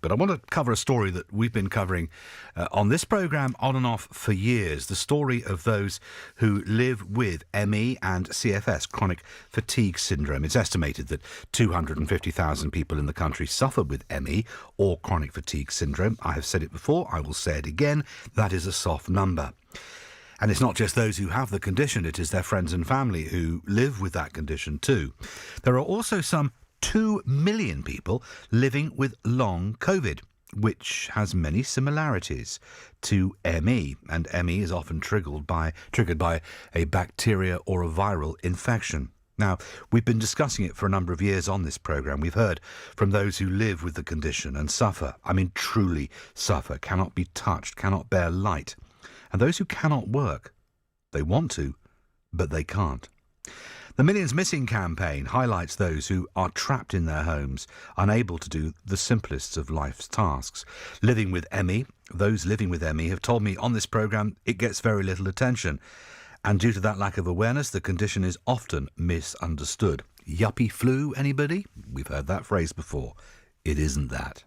But I want to cover a story that we've been covering on this programme on and off for years, the story of those who live with ME and CFS, chronic fatigue syndrome. It's estimated that 250,000 people in the country suffer with ME or chronic fatigue syndrome. I have said it before, I will say it again, that is a soft number. And it's not just those who have the condition, it is their friends and family who live with that condition too. There are also some 2 million people living with long COVID, which has many similarities to ME, and ME is often triggered by a bacteria or a viral infection. Now, we've been discussing it for a number of years on this programme. We've heard from those who live with the condition and suffer, truly suffer, cannot be touched, cannot bear light. And those who cannot work, they want to, but they can't. The Millions Missing campaign highlights those who are trapped in their homes, unable to do the simplest of life's tasks. Living with ME, those living with ME have told me on this programme it gets very little attention. And due to that lack of awareness, the condition is often misunderstood. Yuppie flu, anybody? We've heard that phrase before. It isn't that.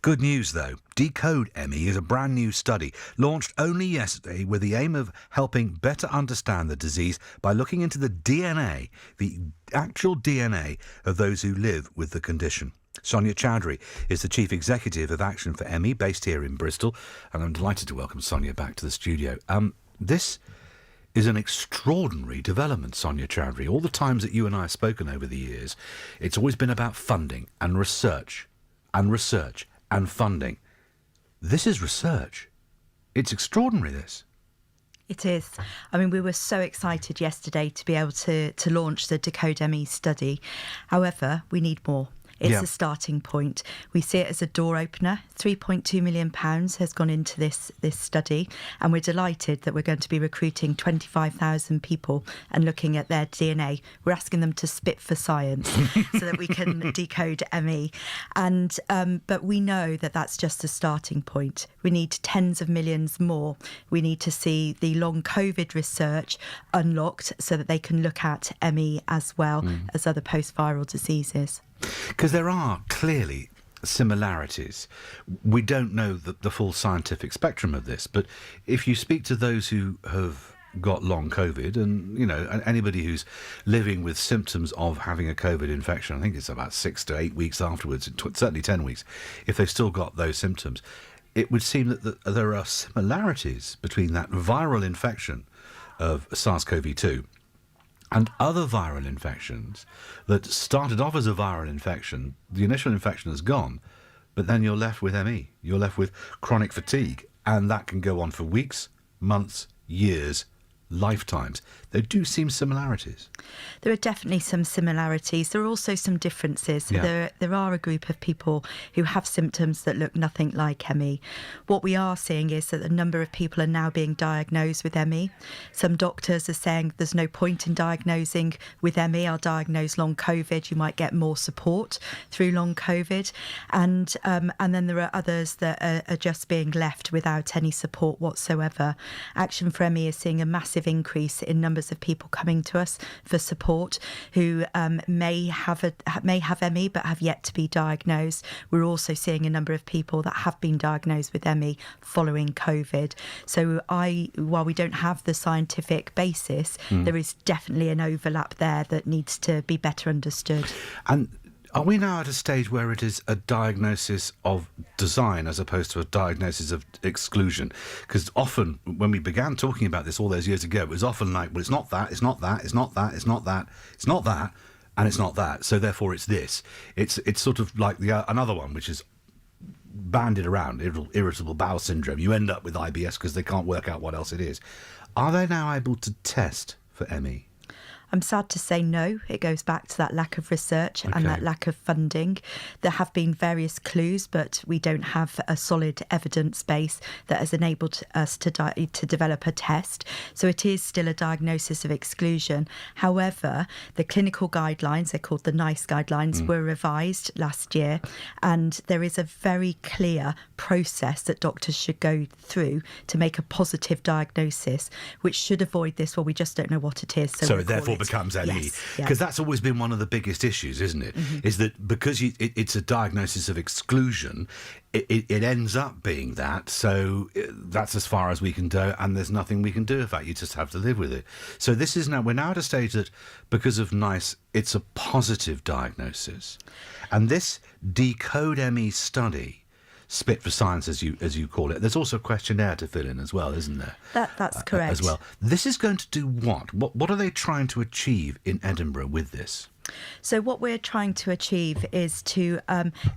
Good news, though. Decode ME is a brand new study launched only yesterday with the aim of helping better understand the disease by looking into the DNA, the actual DNA of those who live with the condition. Sonya Chowdhury is the Chief Executive of Action for ME, based here in Bristol, and I'm delighted to welcome Sonya back to the studio. This is an extraordinary development, Sonya Chowdhury. All the times that you and I have spoken over the years, it's always been about funding and research and funding. This is research. It's extraordinary, this. It is. We were so excited yesterday to be able to launch the Decode ME study. However, we need more. It's a starting point. We see it as a door opener. £3.2 million has gone into this study, and we're delighted that we're going to be recruiting 25,000 people and looking at their DNA. We're asking them to spit for science so that we can decode ME. And but we know that that's just a starting point. We need tens of millions more. We need to see the long COVID research unlocked so that they can look at ME as well as other post-viral diseases. Because there are clearly similarities. We don't know the full scientific spectrum of this, but if you speak to those who have got long COVID and, anybody who's living with symptoms of having a COVID infection, I think it's about 6 to 8 weeks afterwards, certainly 10 weeks, if they've still got those symptoms, it would seem that there are similarities between that viral infection of SARS-CoV-2 and other viral infections that started off as a viral infection. The initial infection has gone, but then you're left with ME. You're left with chronic fatigue, and that can go on for weeks, months, years, lifetimes. There do seem similarities. There are definitely some similarities. There are also some differences. There are a group of people who have symptoms that look nothing like ME. What we are seeing is that a number of people are now being diagnosed with ME. Some doctors are saying there's no point in diagnosing with ME. I'll diagnose long COVID. You might get more support through long COVID. And then there are others that are just being left without any support whatsoever. Action for ME is seeing a massive increase in numbers of people coming to us for support who may have ME but have yet to be diagnosed. We're also seeing a number of people that have been diagnosed with ME following COVID. So while we don't have the scientific basis, there is definitely an overlap there that needs to be better understood. And are we now at a stage where it is a diagnosis of design as opposed to a diagnosis of exclusion? Because often when we began talking about this all those years ago, it was often like, well, it's not that, it's not that, it's not that, it's not that, it's not that, and it's not that, so therefore it's this. It's sort of like another one, which is bandied around, irritable bowel syndrome. You end up with IBS because they can't work out what else it is. Are they now able to test for ME? I'm sad to say no. It goes back to that lack of research and that lack of funding. There have been various clues, but we don't have a solid evidence base that has enabled us to develop a test. So it is still a diagnosis of exclusion. However, the clinical guidelines, they're called the NICE guidelines, were revised last year. And there is a very clear process that doctors should go through to make a positive diagnosis, which should avoid this, well, we just don't know what it is. So it therefore becomes ME. Yes, Because that's always been one of the biggest issues, isn't it? Is that because it's a diagnosis of exclusion, it ends up being that. So that's as far as we can do, and there's nothing we can do about it. You just have to live with it. So we're now at a stage that, because of NICE, it's a positive diagnosis. And this Decode ME study, Spit for Science, as you call it. There's also a questionnaire to fill in as well, isn't there? That's correct. As well. This is going to do what? What are they trying to achieve in Edinburgh with this? So what we're trying to achieve is to,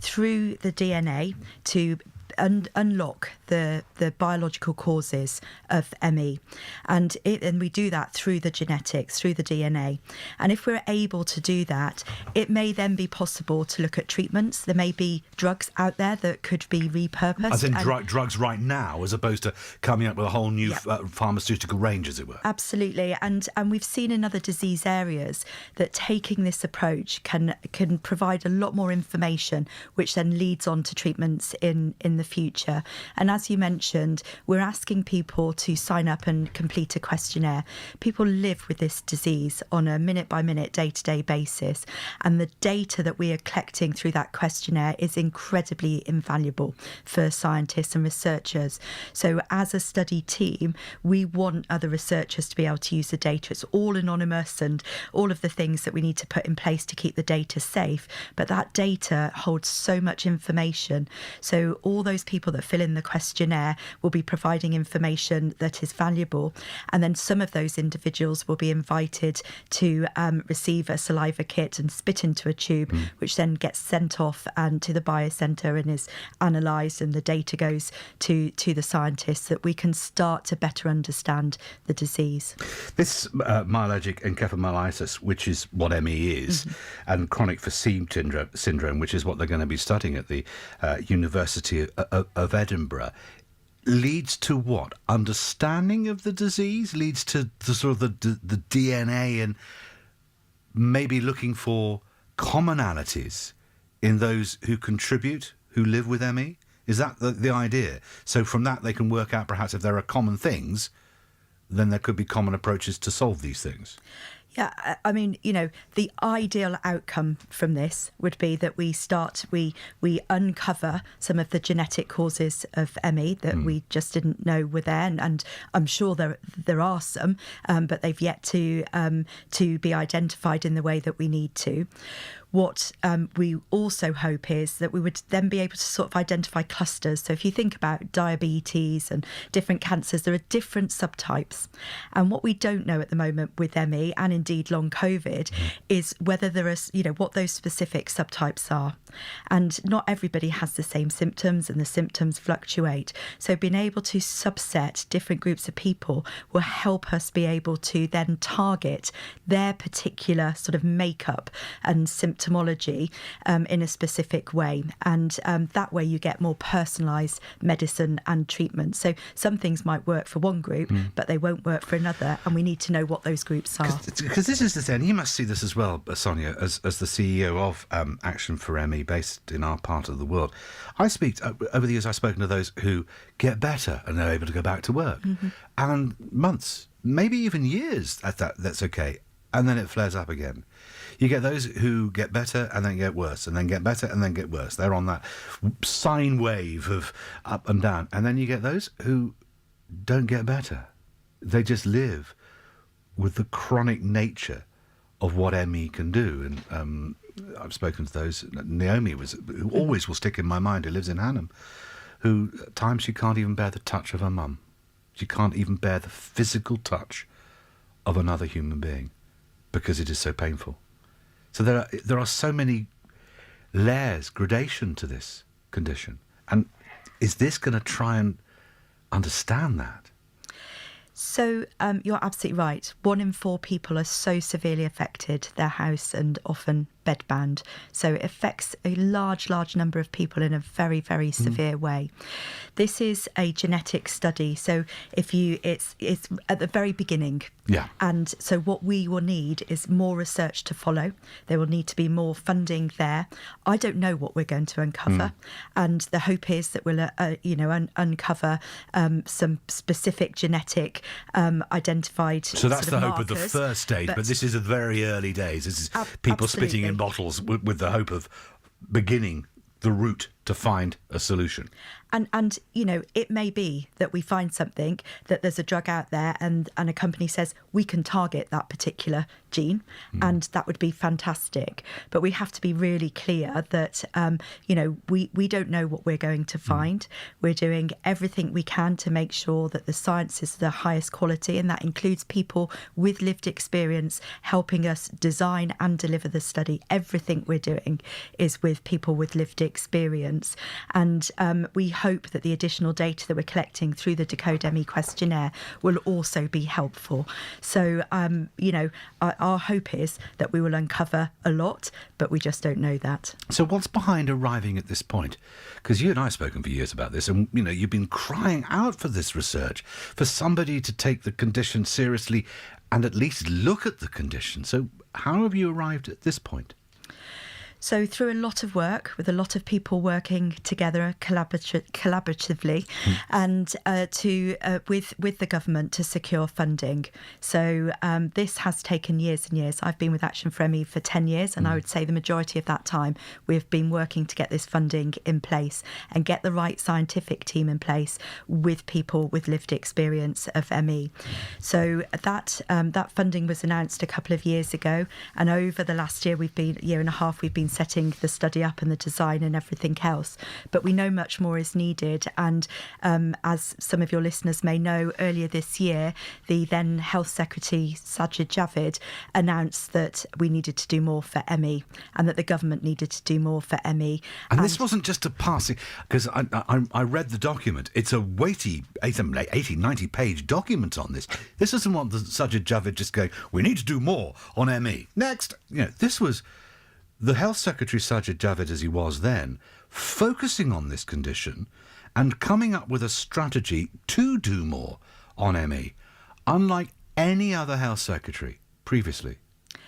through the DNA, to unlock the biological causes of ME, and we do that through the genetics, through the DNA. And if we're able to do that, it may then be possible to look at treatments. There may be drugs out there that could be repurposed. As in drugs right now, as opposed to coming up with a whole new pharmaceutical range, as it were. Absolutely, and we've seen in other disease areas that taking this approach can provide a lot more information, which then leads on to treatments in the future. And as you mentioned, we're asking people to sign up and complete a questionnaire. People live with this disease on a minute-by-minute, day-to-day basis, and the data that we are collecting through that questionnaire is incredibly invaluable for scientists and researchers. So as a study team, we want other researchers to be able to use the data. It's all anonymous and all of the things that we need to put in place to keep the data safe, but that data holds so much information. So all those people that fill in the questionnaire will be providing information that is valuable, and then some of those individuals will be invited to receive a saliva kit and spit into a tube, which then gets sent off and to the biocentre and is analysed, and the data goes to the scientists, that we can start to better understand the disease. This myalgic encephalomyelitis, which is what ME is, and chronic fatigue syndrome, which is what they're going to be studying at the University of Edinburgh, leads to what? Understanding of the disease? Leads to the sort of the DNA, and maybe looking for commonalities in those who contribute, who live with ME? Is that the idea? So from that they can work out perhaps if there are common things, then there could be common approaches to solve these things. Yeah, I mean, the ideal outcome from this would be that we uncover some of the genetic causes of ME that we just didn't know were there, and I'm sure there are some, but they've yet to be identified in the way that we need to. What we also hope is that we would then be able to sort of identify clusters. So if you think about diabetes and different cancers, there are different subtypes. And what we don't know at the moment with ME, and indeed long COVID, is whether there are, what those specific subtypes are. And not everybody has the same symptoms, and the symptoms fluctuate. So being able to subset different groups of people will help us be able to then target their particular sort of makeup and symptomology in a specific way. And that way you get more personalised medicine and treatment. So some things might work for one group, but they won't work for another. And we need to know what those groups are. Because this is the thing, you must see this as well, Sonya, as the CEO of Action for ME, based in our part of the world. Over the years, I've spoken to those who get better and they're able to go back to work. And months, maybe even years, that's okay. And then it flares up again. You get those who get better and then get worse, and then get better and then get worse. They're on that sine wave of up and down. And then you get those who don't get better. They just live with the chronic nature of what ME can do. And I've spoken to those. Naomi who always will stick in my mind, who lives in Hannam, who at times she can't even bear the touch of her mum. She can't even bear the physical touch of another human being because it is so painful. So there are so many layers, gradation to this condition. And is this going to try and understand that? So you're absolutely right. 1 in 4 people are so severely affected, their house and often bedbound. So it affects a large number of people in a very, very severe way. This is a genetic study. So it's at the very beginning. Yeah. And so what we will need is more research to follow. There will need to be more funding there. I don't know what we're going to uncover. And the hope is that we'll, uncover some specific genetic identified So that's sort the of hope of the markers. first stage, but this is the very early days. This is people spitting in bottles with the hope of beginning the route to find a solution. And it may be that we find something, that there's a drug out there and a company says we can target that particular gene, and that would be fantastic. But we have to be really clear that, we don't know what we're going to find. We're doing everything we can to make sure that the science is the highest quality, and that includes people with lived experience helping us design and deliver the study. Everything we're doing is with people with lived experience. And we hope that the additional data that we're collecting through the Decode ME questionnaire will also be helpful. So, our hope is that we will uncover a lot, but we just don't know that. So what's behind arriving at this point? Because you and I have spoken for years about this, and, you've been crying out for this research, for somebody to take the condition seriously and at least look at the condition. So how have you arrived at this point? So through a lot of work with a lot of people working together collaboratively and with the government to secure funding. So this has taken years and years. I've been with Action for ME for 10 years, and I would say the majority of that time we've been working to get this funding in place and get the right scientific team in place with people with lived experience of ME. So that funding was announced a couple of years ago, and over the last year and a half we've been setting the study up and the design and everything else. But we know much more is needed. And as some of your listeners may know, earlier this year, the then Health Secretary, Sonya Chowdhury, announced that we needed to do more for ME and that the government needed to do more for ME. And this wasn't just a passing, because I read the document. It's a weighty 80, 90 page document on this. This isn't what the Sonya Chowdhury just going, we need to do more on ME. Next. This was the Health Secretary, Sonya Chowdhury, as he was then, focusing on this condition and coming up with a strategy to do more on ME, unlike any other Health Secretary previously.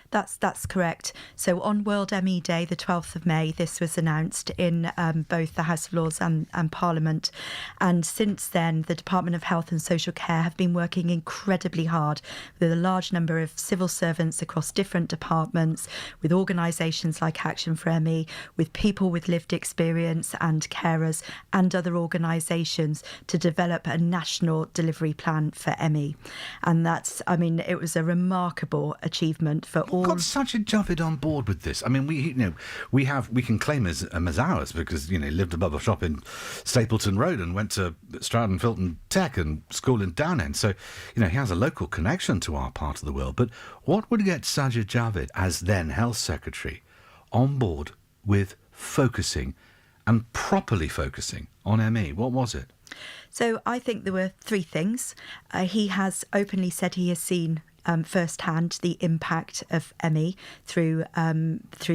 That's correct. So on World ME Day, the 12th of May, this was announced in both the House of Lords and Parliament. And since then, the Department of Health and Social Care have been working incredibly hard with a large number of civil servants across different departments, with organisations like Action for ME, with people with lived experience and carers and other organisations to develop a national delivery plan for ME. And it was a remarkable achievement for all. Got Sonya Chowdhury on board with this. I mean, we can claim as ours because he lived above a shop in Stapleton Road and went to Stroud and Filton Tech and school in Downend. So he has a local connection to our part of the world. But what would get Sonya Chowdhury, as then Health Secretary, on board with focusing and properly focusing on ME? What was it? So I think there were three things. He has openly said he has seen firsthand the impact of ME through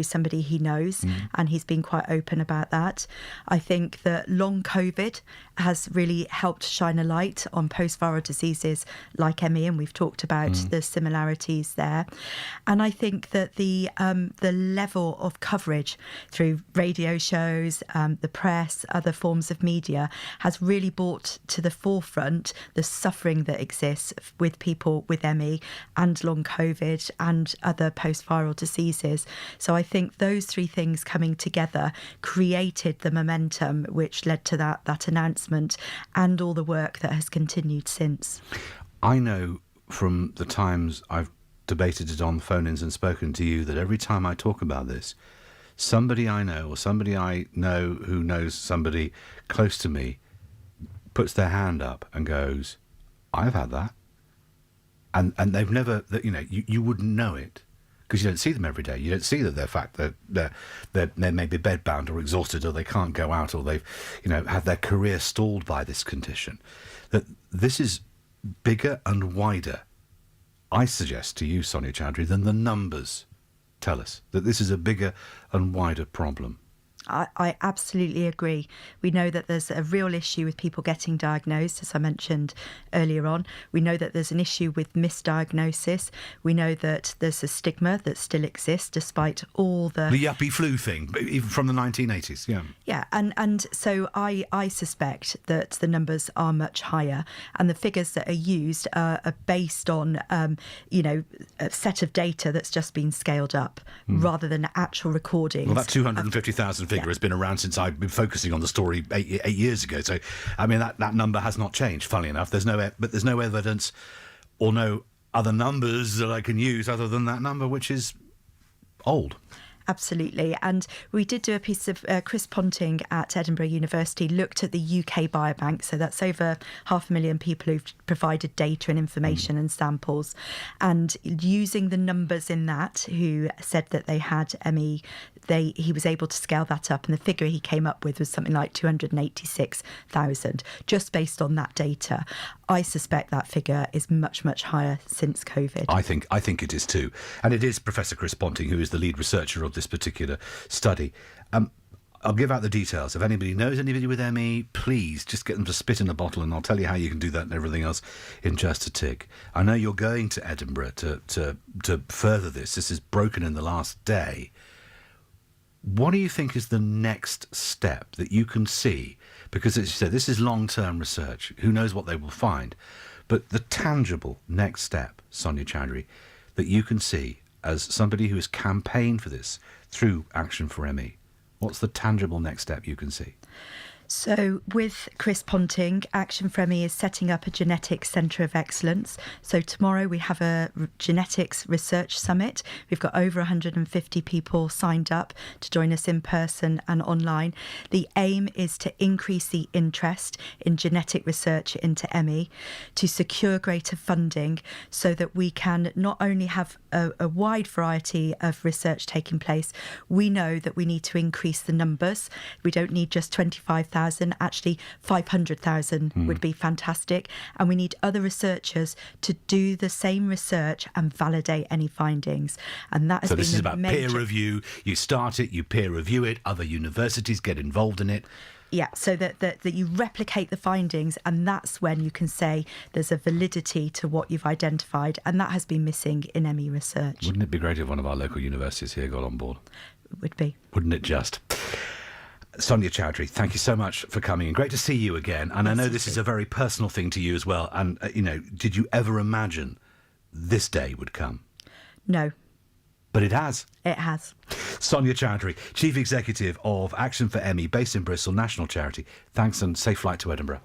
somebody he knows, and he's been quite open about that. I think that long COVID has really helped shine a light on post-viral diseases like ME, and we've talked about the similarities there. And I think that the level of coverage through radio shows, the press, other forms of media has really brought to the forefront the suffering that exists with people with ME and long COVID and other post-viral diseases. So I think those three things coming together created the momentum which led to that announcement and all the work that has continued since. I know from the times I've debated it on phone-ins and spoken to you that every time I talk about this, somebody I know or somebody I know who knows somebody close to me puts their hand up and goes, I've had that. And they've never, you wouldn't know it because you don't see them every day. You don't see that they may be bedbound or exhausted or they can't go out or they've, had their career stalled by this condition. That this is bigger and wider, I suggest to you, Sonya Chowdhury, than the numbers tell us that this is a bigger and wider problem? I absolutely agree. We know that there's a real issue with people getting diagnosed, as I mentioned earlier on. We know that there's an issue with misdiagnosis. We know that there's a stigma that still exists despite all the yuppie flu thing, even from the 1980s, yeah. Yeah, and so I suspect that the numbers are much higher, and the figures that are used are based on, a set of data that's just been scaled up rather than actual recordings. Well, that 250,000 figure has been around since I've been focusing on the story eight years ago. So, I mean, that number has not changed, funnily enough. There's no evidence or no other numbers that I can use other than that number, which is old. Absolutely. And we did do a piece of Chris Ponting at Edinburgh University looked at the UK Biobank. So that's over 500,000 people who've provided data and information and samples. And using the numbers in that who said that they had ME, he was able to scale that up. And the figure he came up with was something like 286,000, just based on that data. I suspect that figure is much, much higher since COVID. I think it is too. And it is Professor Chris Ponting who is the lead researcher of this particular study. I'll give out the details. If anybody knows anybody with ME, please just get them to spit in a bottle, and I'll tell you how you can do that and everything else in just a tick. I know you're going to Edinburgh to further this. This is broken in the last day. What do you think is the next step that you can see? Because, as you said, this is long-term research. Who knows what they will find? But the tangible next step, Sonya Chowdhury, that you can see as somebody who has campaigned for this through Action for ME, what's the tangible next step you can see? So with Chris Ponting, Action for ME is setting up a genetics centre of excellence. So tomorrow we have a genetics research summit. We've got over 150 people signed up to join us in person and online. The aim is to increase the interest in genetic research into ME, to secure greater funding so that we can not only have a wide variety of research taking place, we know that we need to increase the numbers. We don't need just 25,000. Actually 500,000 would be fantastic, and we need other researchers to do the same research and validate any findings. And that has so been this is about peer review. You start it, you peer review it, other universities get involved in it. Yeah, so that you replicate the findings, and that's when you can say there's a validity to what you've identified, and that has been missing in ME research. Wouldn't it be great if one of our local universities here got on board? It would be. Wouldn't it just? Sonya Chowdhury, thank you so much for coming in. Great to see you again. And I know this is a very personal thing to you as well. And, did you ever imagine this day would come? No. But it has. It has. Sonya Chowdhury, Chief Executive of Action for ME, based in Bristol, national charity. Thanks and safe flight to Edinburgh.